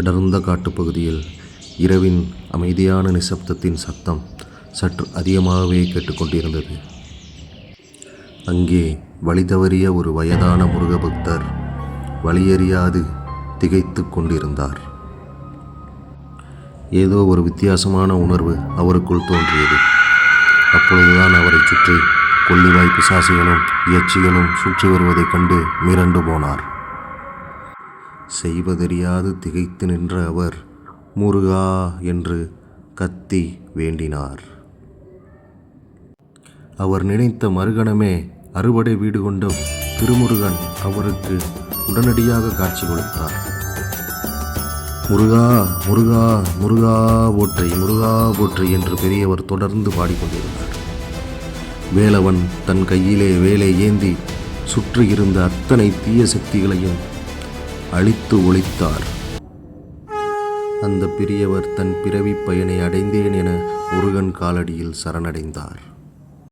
அடர்ந்த காட்டுப்பகுதியில் இரவின் அமைதியான நிசப்தத்தின் சத்தம் சற்று அதிகமாகவே கேட்டுக்கொண்டிருந்தது. அங்கே வழி தவறிய ஒரு வயதான முருகபக்தர் வழியறியாது திகைத்து கொண்டிருந்தார். ஏதோ ஒரு வித்தியாசமான உணர்வு அவருக்குள் தோன்றியது. அப்பொழுதுதான் அவரை சுற்றி கொள்ளிவாய் பிசாசுகளும் இயற்சிகளும் சுற்றி வருவதைக் கண்டு மிரண்டு போனார். செய்வதறியாது திகைத்து நின்ற அவர் முருகா என்று கத்தி வேண்டினார். அவர் நினைத்த மறுகணமே அறுபடை வீடு கொண்ட திருமுருகன் அவருக்கு உடனடியாக காட்சி கொடுத்தார். முருகா முருகா முருகா போற்றி, முருகா போற்றி என்று பெரியவர் தொடர்ந்து பாடிக்கொண்டிருந்தார். வேலவன் தன் கையிலே வேலை ஏந்தி சுற்றி இருந்த அத்தனை தீய சக்திகளையும் அழித்து ஒழித்தார். அந்த பெரியவர் தன் பிறவி பயனை அடைந்தேன் என முருகன் காலடியில் சரணடைந்தார்.